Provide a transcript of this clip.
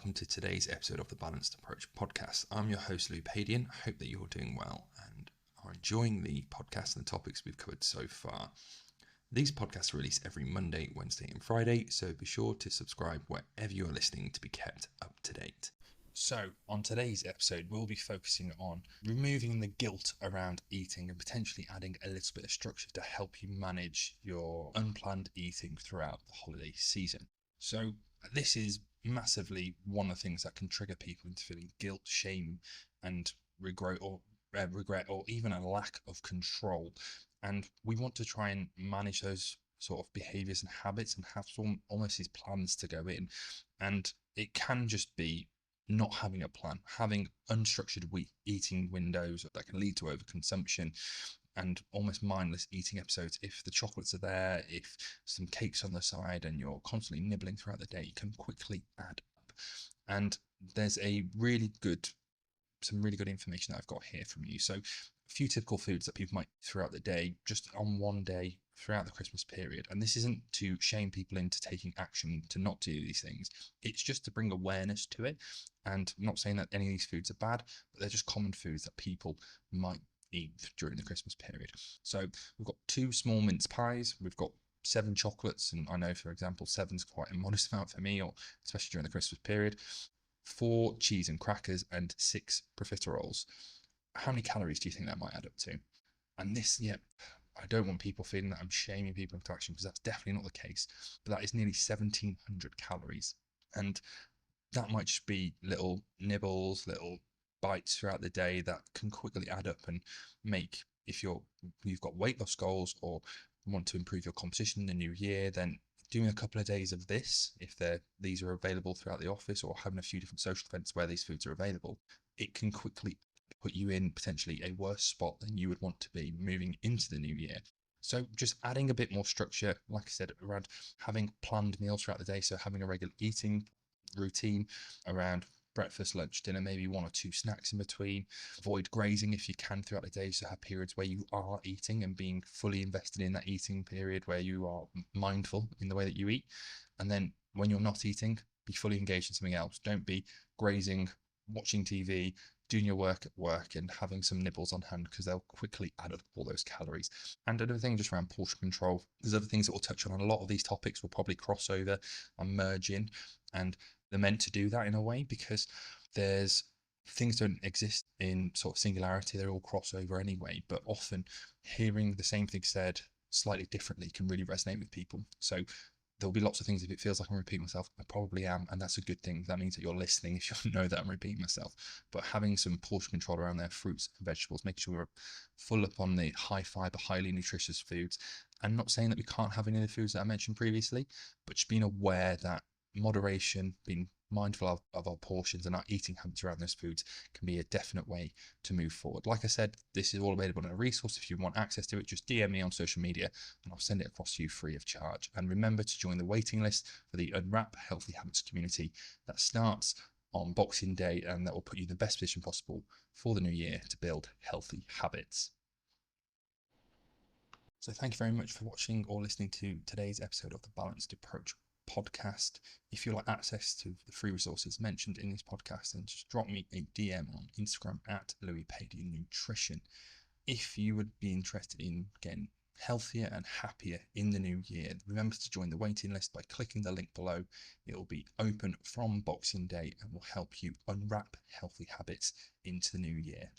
welcome to today's episode of the Balanced Approach podcast. I'm your host, Lou Padian. I hope that you're doing well and are enjoying the podcast and the topics we've covered so far. These podcasts are released every Monday, Wednesday and Friday, so be sure to subscribe wherever you are listening to be kept up to date. So, on today's episode, we'll be focusing on removing the guilt around eating and potentially adding a little bit of structure to help you manage your unplanned eating throughout the holiday season. So, this is massively one of the things that can trigger people into feeling guilt, shame, and regret, or even a lack of control. And we want to try and manage those sort of behaviors and habits and have some almost these plans to go in. And it can just be not having a plan, having unstructured eating windows that can lead to overconsumption and almost mindless eating episodes. If the chocolates are there, if some cakes on the side and you're constantly nibbling throughout the day, it can quickly add up. And there's some really good information that I've got here from you. So a few typical foods that people might eat throughout the day, just on one day throughout the Christmas period. And this isn't to shame people into taking action to not do these things. It's just to bring awareness to it. And I'm not saying that any of these foods are bad, but they're just common foods that people might eat during the Christmas period. So we've got 2 small mince pies, we've got 7 chocolates, and I know, for example, 7's quite a modest amount for me, or especially during the Christmas period. 4 cheese and crackers and 6 profiteroles. How many calories do you think that might add up to? And this, I don't want people feeling that I'm shaming people into action, because that's definitely not the case. But that is nearly 1,700 calories. And that might just be little nibbles, little bites throughout the day that can quickly add up and make, if you've got weight loss goals or want to improve your composition in the new year, then doing a couple of days of this, if these are available throughout the office, or having a few different social events where these foods are available, it can quickly put you in potentially a worse spot than you would want to be moving into the new year. So just adding a bit more structure, like I said, around having planned meals throughout the day, so having a regular eating routine around breakfast, lunch, dinner, maybe 1 or 2 snacks in between. Avoid grazing if you can throughout the day, so have periods where you are eating and being fully invested in that eating period where you are mindful in the way that you eat. And then when you're not eating, be fully engaged in something else. Don't be grazing, watching TV, doing your work at work and having some nibbles on hand, because they'll quickly add up all those calories. And another thing just around portion control, there's other things that we'll touch on. A lot of these topics will probably cross over and merge in, and they're meant to do that in a way, because things don't exist in sort of singularity, they're all crossover anyway. But often hearing the same thing said slightly differently can really resonate with people. So there'll be lots of things, if it feels like I'm repeating myself, I probably am, and that's a good thing. That means that you're listening if you know that I'm repeating myself. But having some portion control around their fruits and vegetables, making sure we're full up on the high fiber, highly nutritious foods. And not saying that we can't have any of the foods that I mentioned previously, but just being aware that moderation, being mindful of our portions and our eating habits around those foods can be a definite way to move forward. Like I said, this is all available in a resource. If you want access to it, just DM me on social media and I'll send it across to you free of charge. And remember to join the waiting list for the Unwrap Healthy Habits community that starts on Boxing Day, and that will put you in the best position possible for the new year to build healthy habits. So thank you very much for watching or listening to today's episode of the Balanced Approach podcast. If you'd like access to the free resources mentioned in this podcast, then just drop me a DM on Instagram at Louis Padian Nutrition. If you would be interested in getting healthier and happier in the new year, remember to join the waiting list by clicking the link below. It will be open from Boxing Day and will help you unwrap healthy habits into the new year.